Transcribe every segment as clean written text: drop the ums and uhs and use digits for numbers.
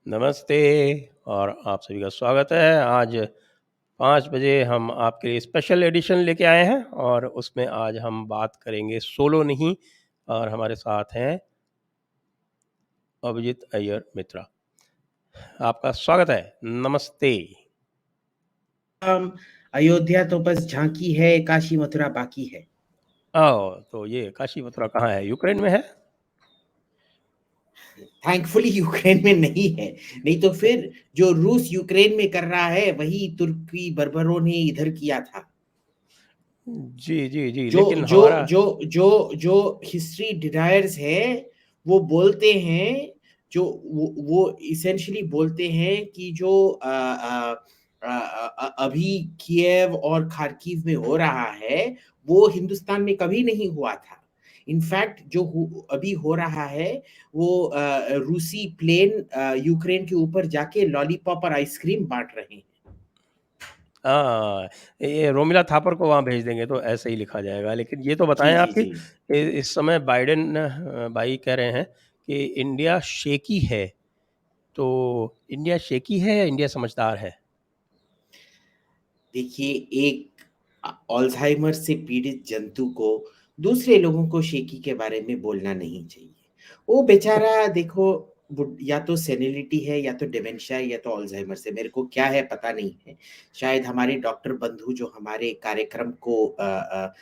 नमस्ते और आप सभी का स्वागत है। आज 5 बजे हम आपके लिए स्पेशल एडिशन लेके आए हैं और उसमें आज हम बात करेंगे सोलो नहीं और हमारे साथ हैं अभिजीत अय्यर मित्रा। आपका स्वागत है। नमस्ते। अयोध्या तो बस झांकी है, काशी मथुरा बाकी है। तो ये काशी मथुरा कहाँ है? यूक्रेन में है? थैंकफुली यूक्रेन में नहीं है, नहीं तो फिर जो रूस यूक्रेन में कर रहा है वही तुर्की बर्बरों ने इधर किया था। जी, जी, जी। जो लेकिन जो हमारा जो जो जो हिस्ट्री डिनायर्स है वो बोलते हैं, जो वो इसेंशियली बोलते हैं कि जो अभी किएव और खार्किव में हो रहा है वो हिंदुस्तान में कभी नहीं हुआ था। इनफैक्ट जो अभी हो रहा है वो रूसी प्लेन यूक्रेन के ऊपर जाके लॉलीपॉप और आइसक्रीम बांट रहे हैं। हाँ, ये रोमिला थापर को वहाँ भेज देंगे तो ऐसे ही लिखा जाएगा। लेकिन ये तो जी बताएँ जी आप कि जी। इस समय बाइडेन भाई कह रहे हैं कि इंडिया शेकी है। तो इंडिया शेकी है या इंडिया समझदार है? देखिए, एक अल्जाइमर से पीड़ित जंतु को दूसरे लोगों को शेकी के बारे में बोलना नहीं चाहिए। वो बेचारा देखो, या तो सेनिलिटी है या तो डिमेंशिया या तो अल्जाइमर से, मेरे को क्या है पता नहीं है। शायद हमारे डॉक्टर बंधु जो हमारे कार्यक्रम को अ,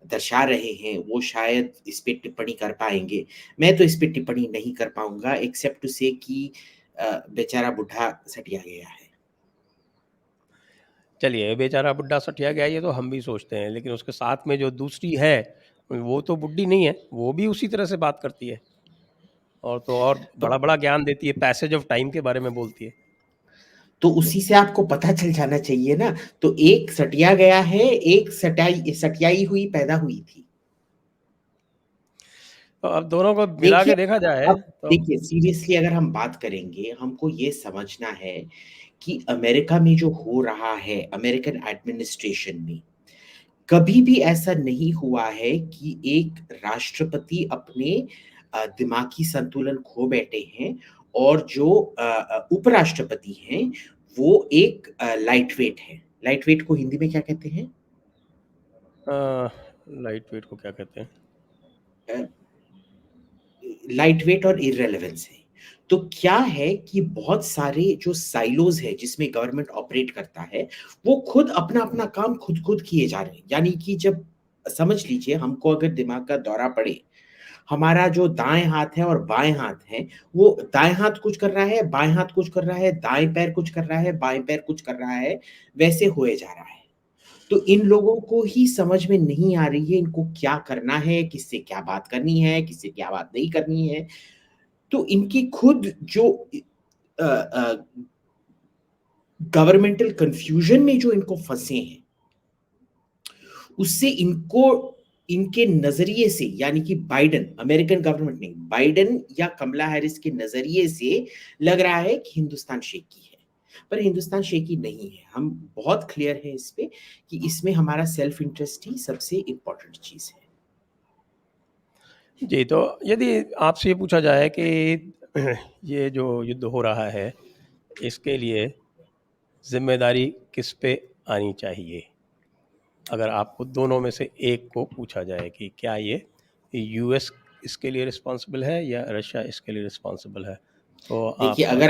दर्शा रहे हैं वो शायद इस पे टिप्पणी कर पाएंगे। मैं तो इस पे टिप्पणी नहीं कर पाऊंगा एक्सेप्ट टू से कि बेचारा बुढ़ा सटिया गया है। चलिए, बेचारा बुड्ढा सठिया गया ये तो हम भी सोचते हैं, लेकिन उसके साथ में जो दूसरी है, वो तो बुड्ढी नहीं है, वो भी उसी तरह से बात करती है और तो और तो बड़ा-बड़ा ज्ञान देती है, पैसेज ऑफ टाइम के बारे में बोलती है। तो उसी से आपको पता चल जाना चाहिए ना। तो एक सटिया गया है, एक सटियाई हुई पैदा हुई थी। तो अब दोनों को मिला देखिए, के देखा जाए अब तो देखिए सीरियसली अगर हम बात करेंगे, हमको ये समझना है कि अमेरिका में जो हो रहा है, अमेरिकन एडमिनिस्ट्रेशन में कभी भी ऐसा नहीं हुआ है कि एक राष्ट्रपति अपने दिमागी संतुलन खो बैठे हैं और जो उपराष्ट्रपति हैं वो एक लाइट वेट है। लाइट वेट को हिंदी में क्या कहते हैं? लाइट वेट को क्या कहते हैं? लाइट वेट और इररेलेवेंस है। तो क्या है कि बहुत सारे जो साइलोज है जिसमें गवर्नमेंट ऑपरेट करता है वो खुद अपना अपना काम खुद खुद किए जा रहे हैं। यानी कि जब समझ लीजिए हमको अगर दिमाग का दौरा पड़े, हमारा जो दाएं हाथ है और बाएं हाथ है, वो दाएं हाथ कुछ कर रहा है, बाएं हाथ कुछ कर रहा है, दाएं पैर कुछ कर रहा है, बाएं पैर कुछ कर रहा है, वैसे होए जा रहा है। तो इन लोगों को ही समझ में नहीं आ रही है इनको क्या करना है, किससे क्या बात करनी है, किससे क्या बात नहीं करनी है। तो इनकी खुद जो गवर्नमेंटल कंफ्यूजन में जो इनको फंसे हैं उससे इनको इनके नजरिए से, यानी कि बाइडन, अमेरिकन गवर्नमेंट नहीं, बाइडन या कमला हैरिस के नजरिए से लग रहा है कि हिंदुस्तान शेकी है। पर हिंदुस्तान शेकी नहीं है। हम बहुत क्लियर है इस पे कि इसमें हमारा सेल्फ इंटरेस्ट ही सबसे इंपॉर्टेंट चीज है। जी, तो यदि आपसे ये पूछा जाए कि ये जो युद्ध हो रहा है, इसके लिए ज़िम्मेदारी किस पे आनी चाहिए? अगर आपको दोनों में से एक को पूछा जाए कि क्या ये यूएस इसके लिए रिस्पॉन्सिबल है या रशिया इसके लिए रिस्पॉन्सिबल है, तो आप देखिए, कौन-सा उत्तर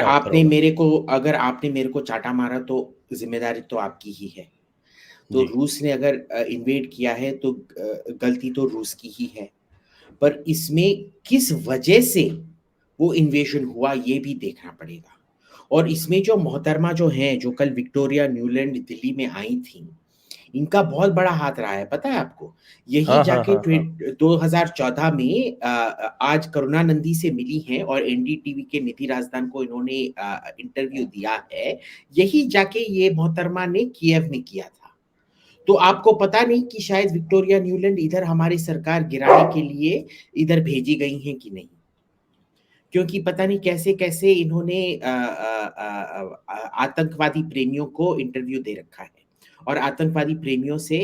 होगा? अगर आपने मेरे को चाटा मारा तो जिम्मेदारी तो आपकी ही है। तो जी। रूस ने अगर इन्वेड किया है तो गलती तो रूस की ही है। पर इसमें किस वजह से वो इन्वेशन हुआ ये भी देखना पड़ेगा। और इसमें जो मोहतरमा जो हैं, जो कल विक्टोरिया न्यूलैंड दिल्ली में आई थी, इनका बहुत बड़ा हाथ रहा है, पता है आपको? यही हाँ, हाँ, जाके हाँ, हाँ। 2014 में आज करुणानंदी से मिली हैं और एनडीटीवी के निधि राजदान को इन्होंने इंटरव्यू दिया है। यही जाके ये मोहतरमा ने किएव में किया था। तो आपको पता नहीं कि शायद विक्टोरिया न्यूलैंड इधर हमारी सरकार गिराने के लिए इधर भेजी गई हैं कि नहीं? क्योंकि पता नहीं कैसे-कैसे इन्होंने आतंकवादी प्रेमियों को इंटरव्यू दे रखा है और आतंकवादी प्रेमियों से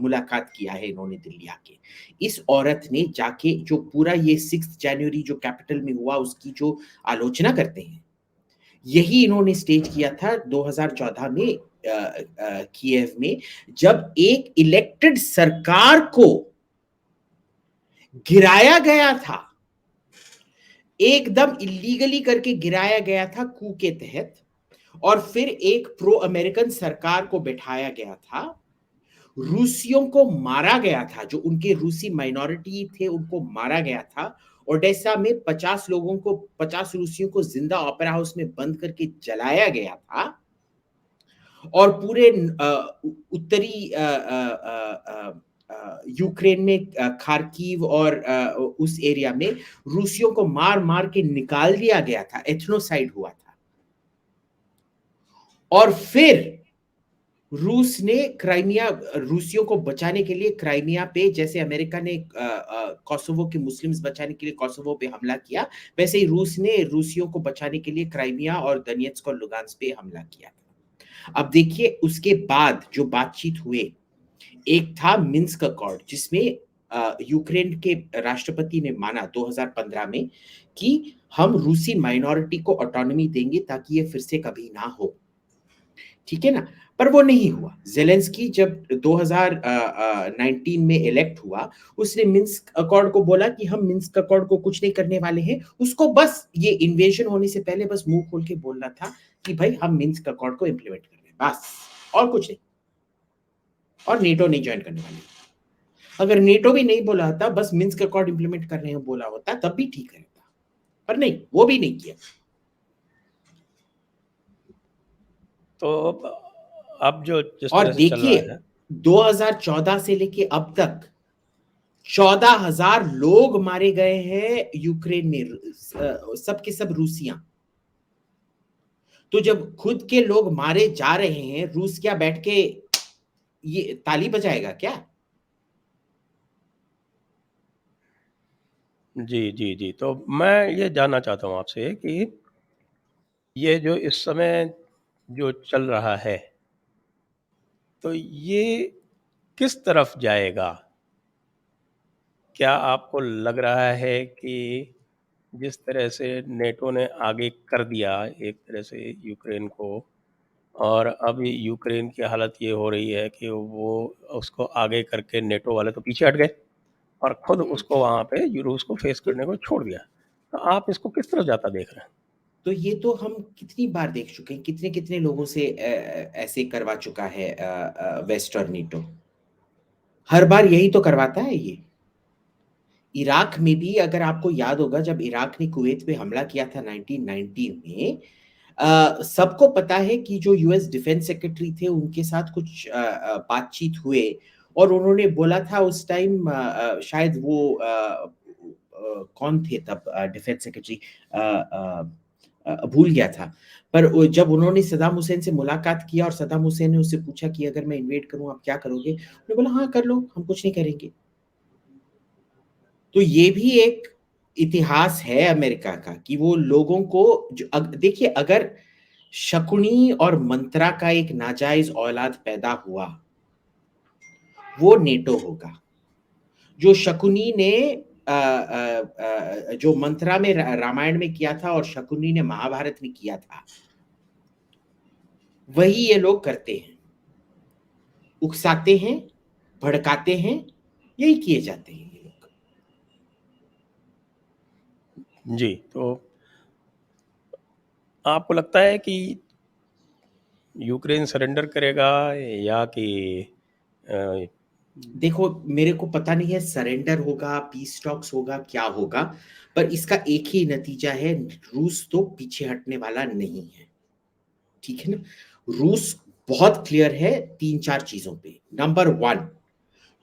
मुलाकात किया है इन्होंने दिल्ली आके। इस औरत ने जाके जो पूरा ये 6 जनवरी जो कैपिटल में हुआ उसकी जो आलोचना करते हैं, यही इन्होंने स्टेज किया था 2014 में कीव में, जब एक इलेक्टेड सरकार को गिराया गया था, एकदम इलीगली करके गिराया गया था कू के तहत, और फिर एक प्रो अमेरिकन सरकार को बैठाया गया था। रूसियों को मारा गया था, जो उनके रूसी माइनॉरिटी थे उनको मारा गया था। ओडेसा में 50 रूसियों को जिंदा ओपेरा हाउस में बंद करके जलाया गया था। और पूरे उत्तरी यूक्रेन में खार्किव और उस एरिया में रूसियों को मार मार के निकाल दिया गया था, एथनोसाइड हुआ था। और फिर रूस ने क्राइमिया, रूसियों को बचाने के लिए क्राइमिया पे, जैसे अमेरिका ने कोसोवो के मुस्लिम्स बचाने के लिए कोसोवो पे हमला किया, वैसे ही रूस ने रूसियों को बचाने के लिए क्राइमिया और दनियत्स्क और लुगांस पे हमला किया था। अब देखिए उसके बाद जो बातचीत हुए, एक था मिन्स्क अकॉर्ड, जिसमें यूक्रेन के राष्ट्रपति ने माना 2015 में कि हम रूसी माइनॉरिटी को ऑटोनॉमी देंगे ताकि ये फिर से कभी ना हो, ठीक है ना। पर वो नहीं हुआ। जेलेंस्की जब 2019 में इलेक्ट हुआ, उसने मिन्स्क अकॉर्ड को बोला कि हम मिन्स्क अकॉर्ड को कुछ नहीं करने वाले हैं। उसको बस ये इन्वेजन होने से पहले बस मुंह खोल के बोलना था कि भाई हम मिन्स्क अकॉर्ड को इंप्लीमेंट कर रहे हैं, बस, और कुछ नहीं। और नेटो नहीं ज्वाइन करने वाली। अगर नेटो भी नहीं बोला होता, बस मिन्स्क अकॉर्ड इंप्लीमेंट कर रहे हैं बोला होता, तब भी ठीक रहता, पर नहीं, वो भी नहीं किया। तो अब जो जिस और तरह से चल रहा देखिए है, 2014 से लेके अब तक 14,000 लोग मारे गए हैं यूक्रेन में, सब के सब रूसियां। तो जब खुद के लोग मारे जा रहे हैं, रूस क्या बैठ के ये ताली बजाएगा क्या? जी, जी, जी। तो मैं ये जानना चाहता हूँ आपसे कि ये जो इस समय जो चल रहा है, तो ये किस तरफ जाएगा? क्या आपको लग रहा है कि जिस तरह से नेटो ने आगे कर दिया एक तरह से यूक्रेन को, और अब यूक्रेन की हालत ये हो रही है कि वो उसको आगे करके नेटो वाले तो पीछे हट गए और खुद उसको वहाँ पे रूस को फेस तो करने को छोड़ दिया। तो आप इसको किस तरफ जाता देख रहे हैं? तो ये तो हम कितनी बार देख चुके हैं, कितने कितने लोगों से ऐसे करवा चुका है वेस्ट और नीटो। हर बार यही तो करवाता है ये। इराक में भी अगर आपको याद होगा, जब इराक ने कुवैत पे हमला किया था 1990 में, सबको पता है कि जो यूएस डिफेंस सेक्रेटरी थे उनके साथ कुछ बातचीत हुए, और उन्होंने बोला था उस टाइम, शायद वो कौन थे तब डिफेंस सेक्रेटरी, भूल गया था। पर जब उन्होंने सद्दाम हुसैन से मुलाकात किया और सद्दाम हुसैन ने उससे पूछा कि अगर मैं इन्वेड करूं आप क्या करोगे, उन्होंने बोला हाँ कर लो, हम कुछ नहीं करेंगे। तो ये भी एक इतिहास है अमेरिका का कि वो लोगों को देखिए, अगर शकुनी और मंत्रा का एक नाजायज औलाद पैदा हुआ, वो नेटो होगा। जो शकुनी ने जो मंत्रा में रामायण में किया था और शकुनी ने महाभारत में किया था, वही ये लोग करते हैं, उकसाते हैं, भड़काते हैं, यही किए जाते हैं ये लोग। जी, तो आपको लगता है कि यूक्रेन सरेंडर करेगा या कि अ, देखो, मेरे को पता नहीं है सरेंडर होगा, पीस टॉक्स होगा, क्या होगा, पर इसका एक ही नतीजा है, रूस तो पीछे हटने वाला नहीं है, ठीक है ना। रूस बहुत क्लियर है 3-4 चीजों पे। नंबर 1,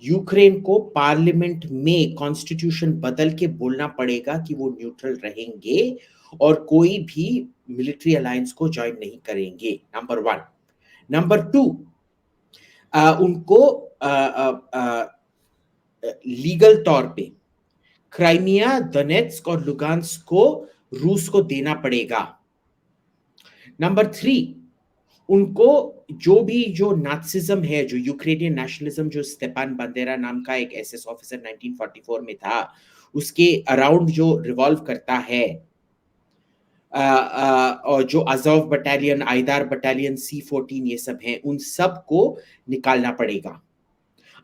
यूक्रेन को पार्लियामेंट में कॉन्स्टिट्यूशन बदल के बोलना पड़ेगा कि वो न्यूट्रल रहेंगे और कोई भी मिलिट्री अलायंस को ज्वाइन नहीं करेंगे, नंबर 1। नंबर 2, उनको लीगल तौर पे क्राइमिया, दोनेत्स्क और लुगांस्क को रूस को देना पड़ेगा। नंबर 3, उनको जो नात्सिज्म है, जो यूक्रेनियन नेशनलिज्म, जो स्टेपान बांदेरा नाम का एक एसएस ऑफिसर 1944 में था, उसके अराउंड जो रिवॉल्व करता है, और जो अज़ोव बटालियन, आइदार बटालियन, C-14 ये सब हैं, उन सब को निकालना पड़ेगा।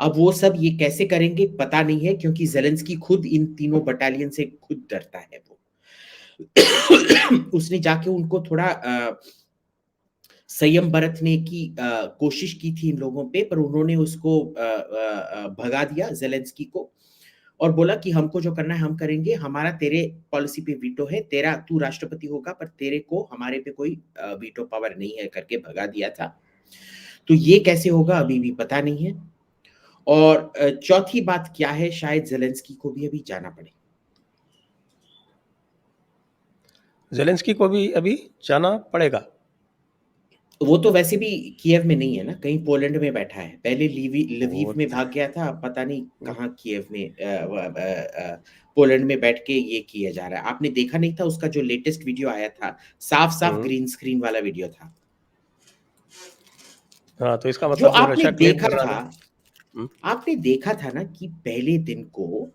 अब वो सब ये कैसे करेंगे पता नहीं है, क्योंकि ज़ेलेंस्की खुद इन तीनों बटालियन से खुद डरता है वो। उसने जाके उनको थोड़ा संयम बरतने की कोशिश की थी इन लोगों पे, पर उन्होंने उसको भगा दिया ज़ेलेंस्की को, और बोला कि हमको जो करना है हम करेंगे, हमारा तेरे पॉलिसी पे वीटो है, तेरा तू राष्ट्रपति होगा पर तेरे को हमारे पे कोई वीटो पावर नहीं है करके भगा दिया था। तो ये कैसे होगा अभी भी पता नहीं है। और चौथी बात क्या है, शायद ज़ेलेंस्की को भी अभी जाना पड़े। ज़ेलेंस्की को भी अभी जाना पड़ेगा। वो तो वैसे भी किएव में नहीं है ना, कहीं पोलैंड में बैठा है। पहले वो लवीव में भाग गया था, अब पता नहीं कहाँ किएव में पोलैंड में बैठ के ये किया जा रहा है। आपने देखा नहीं था उसका जो लेटेस्ट वीडियो आया था, साफ-साफ हुँ। ग्रीन स्क्रीन वाला वीडियो था। हाँ, तो इसका जो मतलब जो आपने रशिया क्लेम देखा कर रहा था था। हुँ। आपने देखा था ना कि पहले दिन को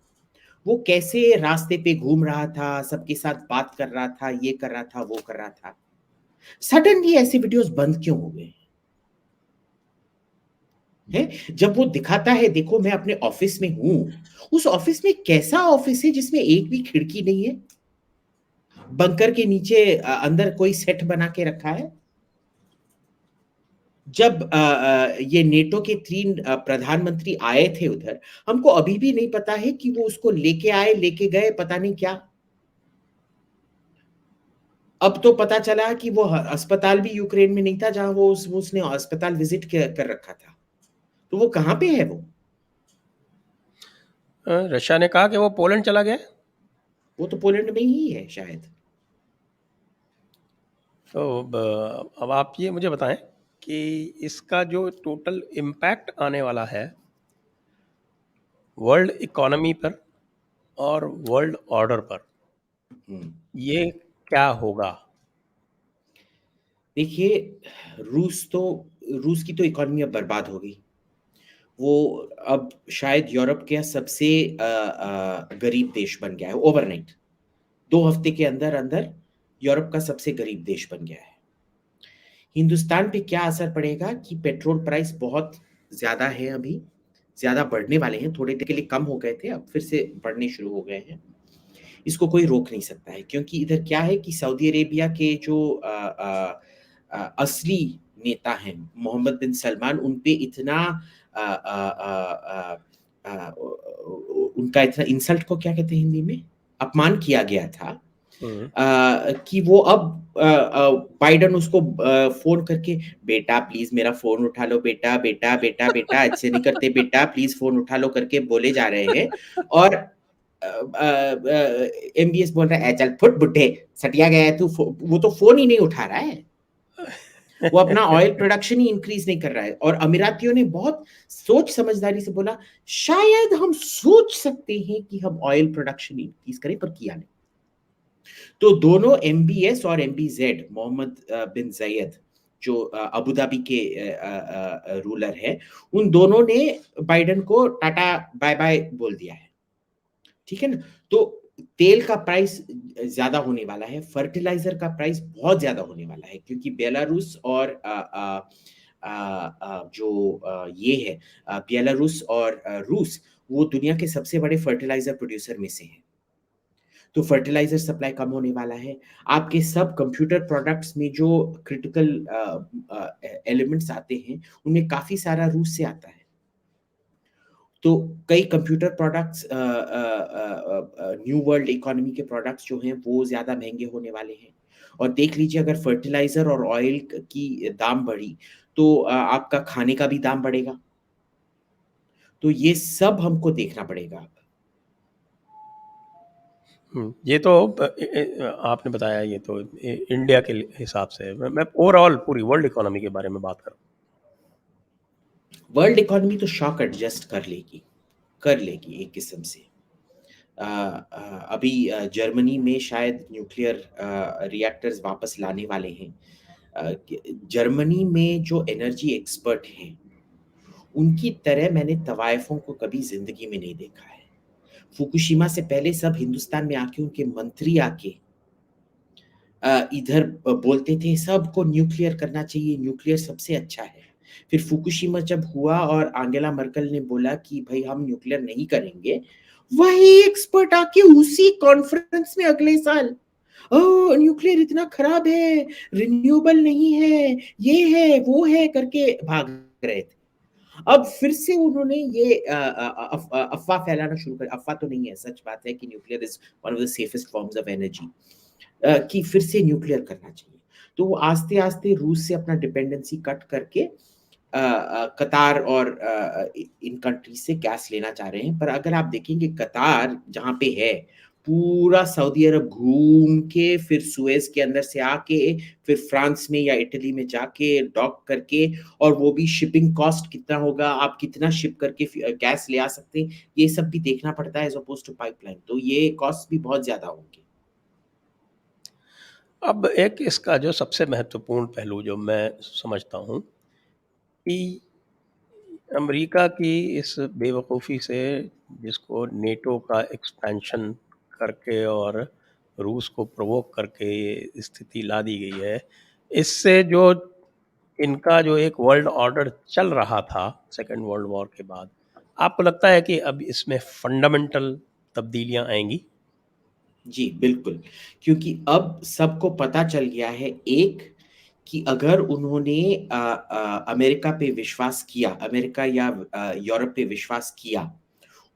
वो कैसे रास्ते पे घूम रहा था, सबके साथ बात कर रहा था, ये कर रहा था, वो कर रहा था। सडनली ऐसे वीडियोस बंद क्यों हो गए? हैं? जब वो दिखाता है, देखो मैं अपने ऑफिस में हूँ, उस ऑफिस में कैसा ऑफिस है जिसमें एक भी खिड़की नहीं है? बंकर के नीचे अंदर कोई सेट बना के रखा है? जब ये नेटो के 3 प्रधानमंत्री आए थे उधर, हमको अभी भी नहीं पता है कि वो उसको लेके आए, लेके गए, पता नहीं क्या। अब तो पता चला कि वो अस्पताल भी यूक्रेन में नहीं था, जहां वो उसने अस्पताल विजिट कर रखा था। तो वो कहाँ पे है वो? रशिया ने कहा कि वो पोलैंड चला गया है। वो तो पोलैंड में ही है शायद। तो अब आप ये मुझे बताएं कि इसका जो टोटल इम्पैक्ट आने वाला है वर्ल्ड इकोनॉमी पर और वर्ल्ड ऑर्डर पर, हम्म। ये क्या होगा? देखिए, रूस की तो इकोनॉमी अब बर्बाद हो गई। वो अब शायद यूरोप का सबसे गरीब देश बन गया है ओवरनाइट। 2 हफ्ते के अंदर-अंदर यूरोप का सबसे गरीब देश बन गया है। हिंदुस्तान पे क्या असर पड़ेगा कि पेट्रोल प्राइस बहुत ज़्यादा है अभी, ज़्यादा बढ़ने वाले हैं, थोड़े देर के लिए कम हो गए थे, अब फिर से बढ़ने शुरू हो गए हैं। इसको कोई रोक नहीं सकता है, क्योंकि इधर क्या है कि सऊदी अरेबिया के जो असली नेता हैं, मोहम्मद बिन सलमान, उन पे इतना उनका इतना इंसल्ट को क्या कहते हैं हिंदी में? अपमान किया गया था हम्म। कि वो अब बाइडेन उसको फ़ोन करके, "बेटा प्लीज़ मेरा फ़ोन उठा लो बेटा, बेटा, बेटा, बेटा, ऐसे नहीं करते बेटा, प्लीज़ फ़ोन उठा लो" करके बोले जा रहे हैं। और एमबीएस बोल रहा है, "ए चल फुट बुड्ढे, सटिया गया है तू, वो तो फ़ोन ही नहीं उठा रहा है। वो अपना ऑयल प्रोडक्शन ही इंक्रीज़ नहीं कर रहा है।" और अमीरातियों ने बहुत सोच समझदारी से बोला, "शायद हम सोच सकते हैं कि हम ऑयल प्रोडक्शन इंक्रीज़ करें", पर किया नहीं। तो दोनों एमबीएस और एमबीजेड, मोहम्मद बिन जायद, जो अबू धाबी के रूलर है, उन दोनों ने बाइडेन को टाटा बाय बाय बोल दिया है। ठीक है ना? तो तेल का प्राइस ज़्यादा होने वाला है, फर्टिलाइज़र का प्राइस बहुत ज़्यादा होने वाला है, क्योंकि बेलारूस और ये है बेलारूस और रूस, वो दुनिया के सबसे बड़े फर्टिलाइज़र प्रोड्यूसर में से हैं। तो फर्टिलाइज़र सप्लाई कम होने वाला है। आपके सब कंप्यूटर प्रोडक्ट्स में जो क्रिटिकल एलिमेंट्स आते हैं, उनमें काफ़ी सारा रूस से आता है। तो कई computer products new world economy के प्रोडक्ट्स जो हैं, वो ज़्यादा महँगे होने वाले हैं। और देख लीजिए, अगर फर्टिलाइज़र और ऑयल की दाम बढ़ी, तो आपका खाने का भी दाम बढ़ेगा। तो ये सब हमको देखना पड़ेगा अब। ये तो आपने बताया, ये तो इंडिया के हिसाब से मैं ओवरऑल पूरी वर्ल्ड इकोनॉमी के बारे में बात कर वर्ल्ड इकोनॉमी तो शॉक एडजस्ट कर लेगी एक किस्म से। अभी जर्मनी में शायद न्यूक्लियर रिएक्टर्स वापस लाने वाले हैं। जर्मनी में जो एनर्जी एक्सपर्ट हैं, उनकी तरह मैंने तवायफों को कभी ज़िंदगी में नहीं देखा है। फुकुशिमा से पहले सब हिंदुस्तान में आके उनके मंत्री आके इधर बोलते थे सबको न्यूक्लियर करना चाहिए, न्यूक्लियर सबसे अच्छा है। फिर फुकुशिमा जब हुआ और एंजेला मर्केल ने बोला कि भई हम न्यूक्लियर नहीं करेंगे, वही एक्सपर्ट आके उसी कॉन्फ्रेंस में अगले साल, ओह! न्यूक्लियर इतना खराब है, रिन्यूएबल नहीं है, ये है, वो है करके भाग रहे थे। अब फिर से उन्होंने ये अफ़वाह फैलाना शुरू कर, अफ़वाह तो नहीं है, सच बात है कि nuclear is one of the safest forms of energy, कि फिर से न्यूक्लियर करना चाहिए। तो वो आस्ते-आस्ते रूस से अपना डिपेंडेंसी कट करके कतार और इन कंट्रीज़ से गैस लेना चाह रहे हैं। पर अगर आप देखेंगे कतार जहाँ पे है, पूरा सऊदी अरब घूम के फिर सुएज़ के अंदर से आके, फिर फ्रांस में या इटली में जाके डॉक करके, और वो भी शिपिंग कॉस्ट कितना होगा, आप कितना शिप करके गैस ले आ सकते हैं, ये सब भी देखना पड़ता है एज़ अपोज़्ड टू पाइपलाइन। तो ये कॉस्ट भी बहुत ज़्यादा होंगे। अब एक इसका जो सबसे महत्वपूर्ण पहलू जो मैं समझता हूँ कि अमेरिका की इस बेवकूफ़ी से, जिसको नेटो का एक्सपेंशन करके और रूस को प्रोवोक करके ये स्थिति ला दी गई है, इससे जो इनका जो एक वर्ल्ड ऑर्डर चल रहा था सेकेंड वर्ल्ड वॉर के बाद, आपको लगता है कि अब इसमें फंडामेंटल तब्दीलियां आएंगी? जी, बिल्कुल, क्योंकि अब सबको पता चल गया है, एक, कि अगर उन्होंने अमेरिका पे विश्वास किया, अमेरिका या यूरोप पे विश्वास किया,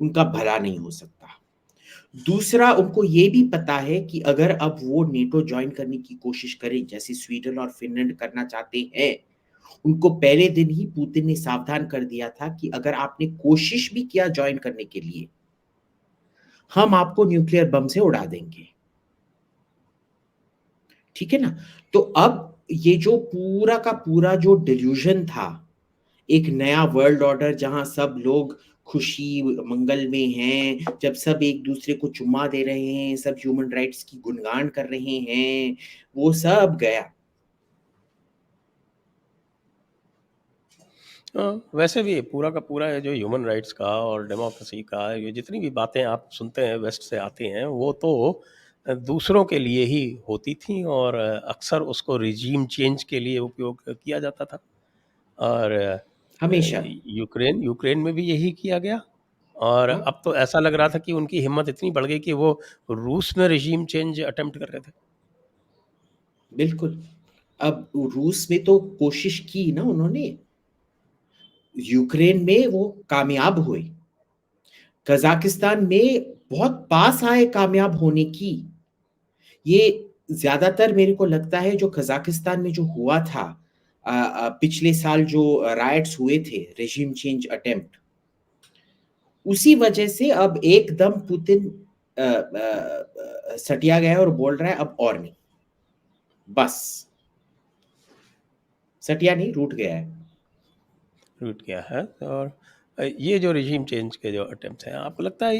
उनका भला नहीं हो सकता। दूसरा, उनको ये भी पता है कि अगर अब वो नेटो जॉइन करने की कोशिश करें, जैसे स्वीडन और फ़िनलैंड करना चाहते हैं, उनको पहले दिन ही पुतिन ने सावधान कर दिया था कि अगर आपने कोशिश भी किया जॉइन करने के लिए, हम आपको न्यूक्लियर बम से उड़ा देंगे। ठीक है ना? तो अब ये जो पूरा का पूरा जो डिल्यूज़न था, एक नया वर्ल्ड ऑर्डर जहाँ सब लोग खुशी मंगल में हैं, जब सब एक-दूसरे को चुम्मा दे रहे हैं, सब ह्यूमन राइट्स की गुणगान कर रहे हैं, वो सब गया। वैसे भी पूरा का पूरा ये जो ह्यूमन राइट्स का और डेमोक्रेसी का, ये जितनी भी बातें आप सुनते हैं वेस्ट से आती हैं, वो तो दूसरों के लिए ही होती थी, और अक्सर उसको रिजीम चेंज के लिए उपयोग किया जाता था। और हमेशा। यूक्रेन यूक्रेन में भी यही किया गया। और हाँ, अब तो ऐसा लग रहा था कि उनकी हिम्मत इतनी बढ़ गई कि वो रूस में रिजीम चेंज अटेम्प्ट कर रहे थे। बिल्कुल। अब रूस में तो कोशिश की ना उन्होंने, यूक्रेन में वो कामयाब हुए। कज़ाकिस्तान में बहुत पास आए कामयाब होने की। ये ज़्यादातर मेरे को लगता है जो कज़ाकिस्तान में जो हुआ था, पिछले साल जो रायट्स हुए थे, रेजिम चेंज अटेम्प्ट, उसी वजह से अब एकदम पुतिन सटिया गया है और बोल रहा है अब और नहीं, बस। सटिया नहीं, रूठ गया है। टूट गया है। और ये जो रिजीम चेंज के जो अटेम्प्ट हैं, आपको लगता है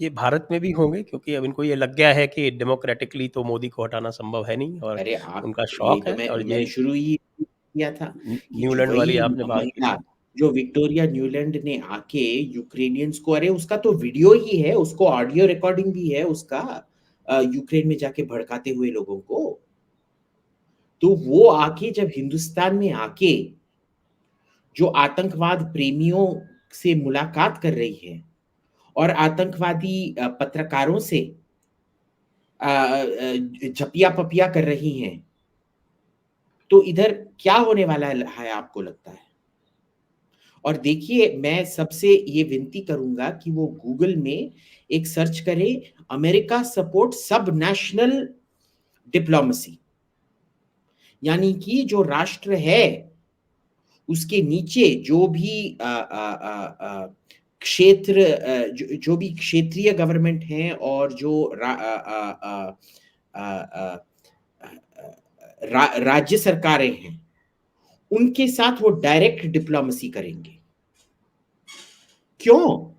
ये भारत में भी होंगे? क्योंकि अब इनको ये लग गया है कि डेमोक्रेटिकली तो मोदी को हटाना संभव है नहीं, और अरे आप, उनका यही शौक तो है। और ये मैंने शुरू ही किया था कि जो न्यूलैंड वाली वही आपने बात की महिला, थी। जो विक्टोरिया न्यूलैंड ने आके यूक्रेनियंस को, अरे उसका तो वीडियो ही है, उसको ऑडियो रिकॉर्डिंग भी है उसका, यूक्रेन में जाके भड़काते हुए लोगों को। तो वो आके जब हिंदुस्तान में आके जो आतंकवाद प्रेमियों से मुलाकात कर रही है और आतंकवादी पत्रकारों से झपिया-पपिया कर रही हैं, तो इधर क्या होने वाला है आपको लगता है? और देखिए, मैं सबसे ये विनती करूँगा कि वो गूगल में एक सर्च करें, अमेरिका सपोर्ट सब नेशनल डिप्लोमेसी, यानी कि जो राष्ट्र है, उसके नीचे जो भी क्षेत्र, जो भी क्षेत्रीय गवर्नमेंट हैं और जो अ अ राज्य सरकारें हैं, उनके साथ वो डायरेक्ट डिप्लोमेसी करेंगे। क्यों?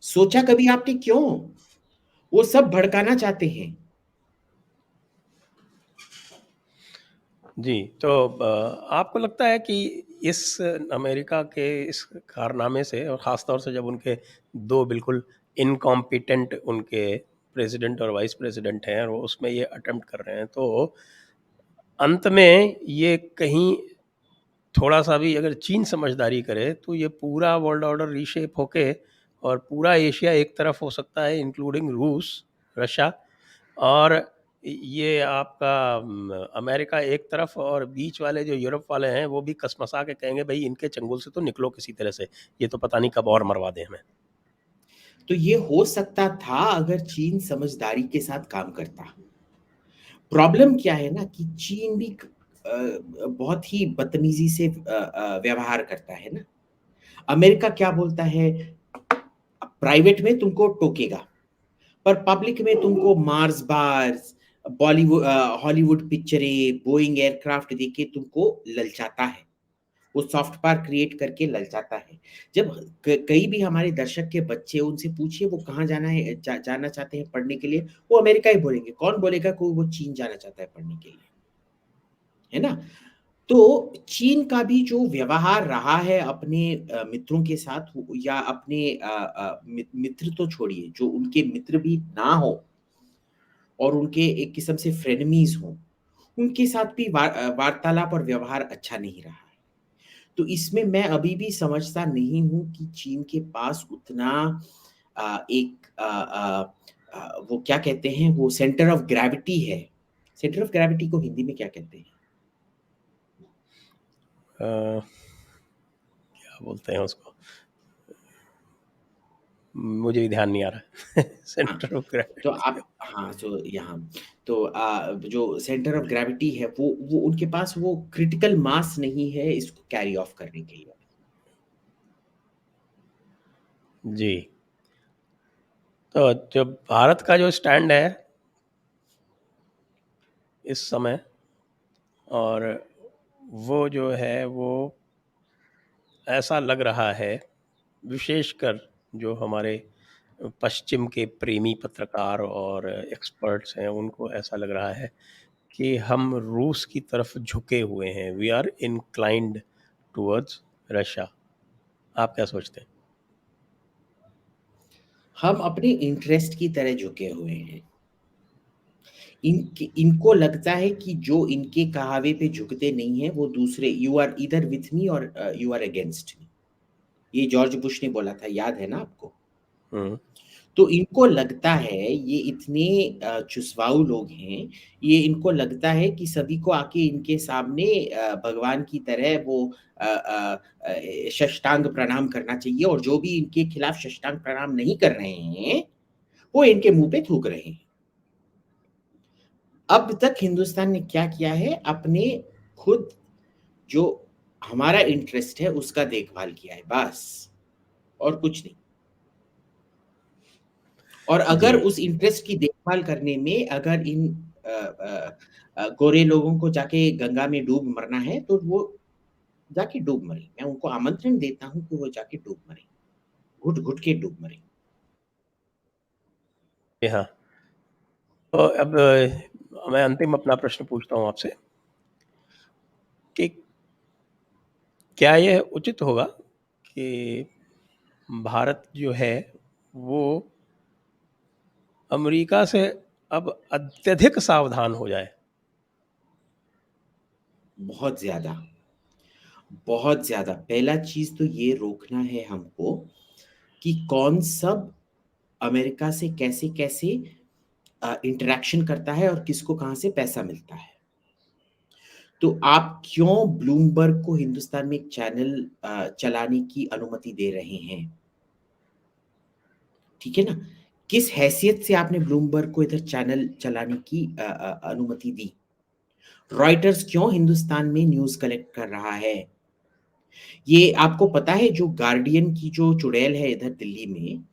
सोचा कभी आपने क्यों? वो सब भड़काना चाहते हैं। जी, तो आपको लगता है कि इस अमेरिका के इस कारनामे से, और ख़ास तौर से जब उनके 2 बिल्कुल इनकॉम्पिटेंट उनके प्रेसिडेंट और वाइस प्रेसिडेंट हैं और वो उसमें ये अटेम्प्ट कर रहे हैं, तो अंत में ये कहीं थोड़ा-सा भी अगर चीन समझदारी करे तो ये पूरा वर्ल्ड ऑर्डर रीशेप होके और पूरा एशिया एक तरफ हो सकता है, इंक्लूडिंग रूस, रशिया, और ये आपका अमेरिका एक तरफ, और बीच वाले जो यूरोप वाले हैं वो भी कसमसा के कहेंगे भाई इनके चंगुल से तो निकलो किसी तरह से, ये तो पता नहीं कब और मरवा दें हमें। तो ये हो सकता था अगर चीन समझदारी के साथ काम करता। प्रॉब्लम क्या है ना कि चीन भी बहुत ही बदतमीजी से व्यवहार करता है ना। अमेरिका क्या बोलता है, प्राइवेट में तुमको टोकेगा, पर पब्लिक में तुमको मार्स बार्स, बॉलीवुड, हॉलीवुड पिक्चरें, बोइंग एयरक्राफ्ट देके तुमको ललचाता है। वो सॉफ्ट पावर क्रिएट करके ललचाता है। जब कई भी हमारे दर्शक के बच्चे, उनसे पूछिए वो कहाँ जाना है, जाना चाहते हैं पढ़ने के लिए, वो अमेरिका ही बोलेंगे। कौन बोलेगा कोई वो चीन जाना चाहता है पढ़ने के लिए, है ना। तो चीन का भी जो व्यवहार रहा है अपने मित्रों के साथ, या अपने मित्र तो छोड़िए, जो उनके मित्र भी ना हो और उनके एक किस्म से फ्रेनेमीज हों, उनके साथ भी वार्तालाप और व्यवहार अच्छा नहीं रहा है। तो इसमें मैं अभी भी समझता नहीं हूँ कि चीन के पास उतना एक वो क्या कहते हैं, वो सेंटर ऑफ ग्रेविटी है। सेंटर ऑफ ग्रेविटी को हिंदी में क्या कहते हैं? अ, क्या बोलते हैं उसको, मुझे भी ध्यान नहीं आ रहा है हाँ, सेंटर ऑफ तो ग्रेविटी। आप, हाँ, तो यहाँ, तो जो सेंटर ऑफ ग्रेविटी है वो उनके पास वो क्रिटिकल मास नहीं है इसको कैरी ऑफ करने के लिए। जी, तो जो भारत का जो स्टैंड है इस समय, और वो जो है वो ऐसा लग रहा है, विशेषकर जो हमारे पश्चिम के प्रेमी पत्रकार और एक्सपर्ट्स हैं उनको ऐसा लग रहा है कि हम रूस की तरफ झुके हुए हैं, we are inclined towards Russia. आप क्या सोचते हैं? हम अपने इंटरेस्ट की तरह झुके हुए हैं। इनको लगता है कि जो इनके कहावे पे झुकते नहीं है वो दूसरे, यू आर इधर विथ मी और यू आर अगेंस्ट मी। ये जॉर्ज बुश ने बोला था, याद है ना आपको। हम्म, तो इनको लगता है, ये इतने चुसवाऊ लोग हैं, ये इनको लगता है कि सभी को आके इनके सामने भगवान की तरह वो साष्टांग प्रणाम करना चाहिए, और जो भी इनके खिलाफ साष्टांग प्रणाम नहीं कर रहे हैं वो इनके मुंह पे थूक रहे हैं। अब तक हिंदुस्तान ने क्या किया है, अपने खुद जो हमारा इंटरेस्ट है उसका देखभाल किया है बस, और कुछ नहीं। और जी, अगर उस इंटरेस्ट की देखभाल करने में अगर इन गोरे लोगों को जाके गंगा में डूब मरना है तो वो जाके डूब मरे। मैं उनको आमंत्रण देता हूँ कि वो जाके डूब मरे, घुट घुट के डूब मरे। जी हाँ। तो अब मैं अंतिम अपना प्रश्न पूछता हूँ आपसे कि क्या यह उचित होगा कि भारत जो है वो अमेरिका से अब अत्यधिक सावधान हो जाए? बहुत ज्यादा, बहुत ज्यादा। पहला चीज तो ये रोकना है हमको कि कौन सब अमेरिका से कैसे कैसे इंटरेक्शन करता है और किसको कहाँ से पैसा मिलता है। तो आप क्यों ब्लूमबर्ग को हिंदुस्तान में एक चैनल चलाने की अनुमति दे रहे हैं? ठीक है ना। किस हैसियत से आपने ब्लूमबर्ग को इधर चैनल चलाने की अनुमति दी? रॉयटर्स क्यों हिंदुस्तान में न्यूज़ कलेक्ट कर रहा है? ये आपको पता है, जो गार्डियन की जो चुड़ैल है इधर दिल्ली में,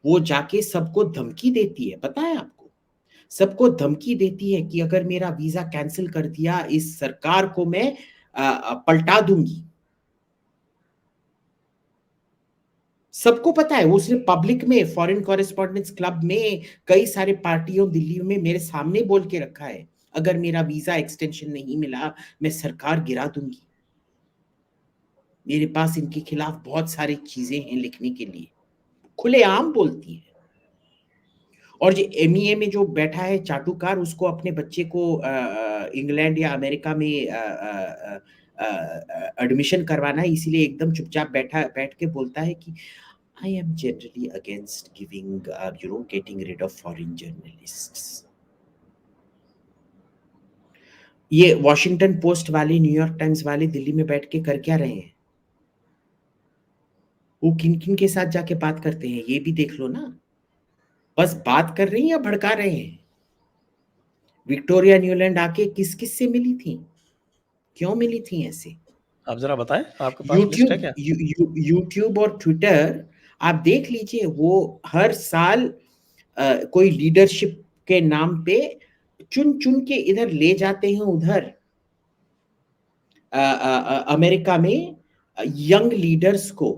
वो जाके सबको धमकी देती है, पता है आपको? सबको धमकी देती है कि अगर मेरा वीज़ा कैंसल कर दिया, इस सरकार को मैं पलटा दूँगी। सबको पता है, वो उसने पब्लिक में फॉरेन कॉरेस्पॉन्डेंट्स क्लब में कई सारे पार्टियों दिल्ली में मेरे सामने बोल के रखा है, अगर मेरा वीज़ा एक्सटेंशन नहीं मिला, मैं सरकार गिरा दूँगी। मेरे पास इनके खिलाफ बहुत सारी चीज़ें हैं लिखने के लिए, खुलेआम बोलती है। और जो MEA में जो बैठा है चाटुकार, उसको अपने बच्चे को इंग्लैंड या अमेरिका में एडमिशन करवाना है, इसीलिए एकदम चुपचाप बैठ के बोलता है कि I am generally against giving, getting rid of foreign journalists. ये वॉशिंगटन पोस्ट वाले, न्यूयॉर्क टाइम्स वाले दिल्ली में बैठ के कर क्या रहे हैं? वो किन-किन के साथ जाके बात करते हैं, ये भी देख लो ना। बस बात कर रही हैं या भड़का रहे हैं? विक्टोरिया न्यूलैंड आके किस-किस से मिली थी? क्यों मिली थी ऐसे? आप ज़रा बताएँ, आपके पास लिस्ट है क्या? यूट्यूब और ट्विटर आप देख लीजिए, वो हर साल कोई लीडरशिप के नाम पे चुन-चुन के इधर ले जाते हैं उधर अमेरिका में यंग लीडर्स को।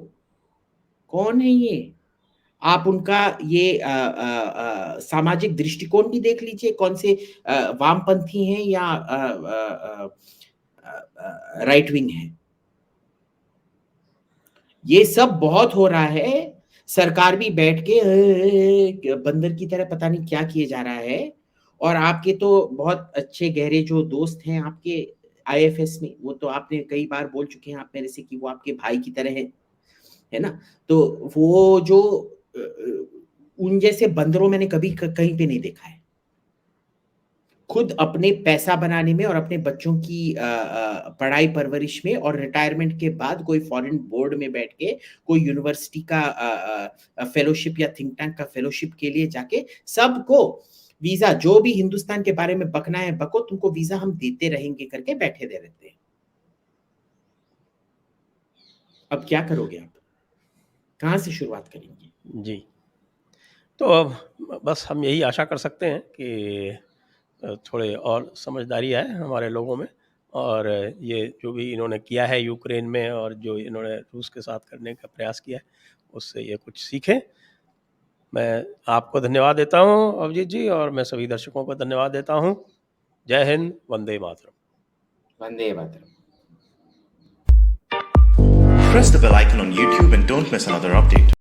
कौन है ये? आप उनका ये सामाजिक दृष्टिकोण भी देख लीजिए, कौन से वामपंथी हैं या राइट विंग हैं। ये सब बहुत हो रहा है, सरकार भी बैठ के बंदर की तरह पता नहीं क्या किए जा रहा है। और आपके तो बहुत अच्छे गहरे जो दोस्त हैं आपके IFS में, वो तो आपने कई बार बोल चुके हैं आप मेरे से कि वो आपके भाई की तरह है ना? तो वो जो उन जैसे बंदरों मैंने कभी कहीं पे नहीं देखा है। खुद अपने पैसा बनाने में और अपने बच्चों की पढ़ाई परवरिश में और रिटायरमेंट के बाद कोई फॉरेन बोर्ड में बैठ के कोई यूनिवर्सिटी का फेलोशिप या थिंक टैंक का फेलोशिप के लिए जाके सबको वीजा, जो भी हिंदुस्तान के बारे में बकना है बको, तुमको वीजा हम देते रहेंगे करके बैठे दे रहते हैं। अब क्या करोगे आप? कहाँ से शुरुआत करेंगे? जी। तो अब बस हम यही आशा कर सकते हैं कि थोड़े और समझदारी आए हमारे लोगों में, और ये जो भी इन्होंने किया है यूक्रेन में और जो इन्होंने रूस के साथ करने का प्रयास किया है, उससे ये कुछ सीखें। मैं आपको धन्यवाद देता हूँ अभिजीत जी, और मैं सभी दर्शकों को धन्यवाद देता हूँ। जय Hind, Vande Mataram. Vande Mataram. Press the bell icon on YouTube and don't miss another update.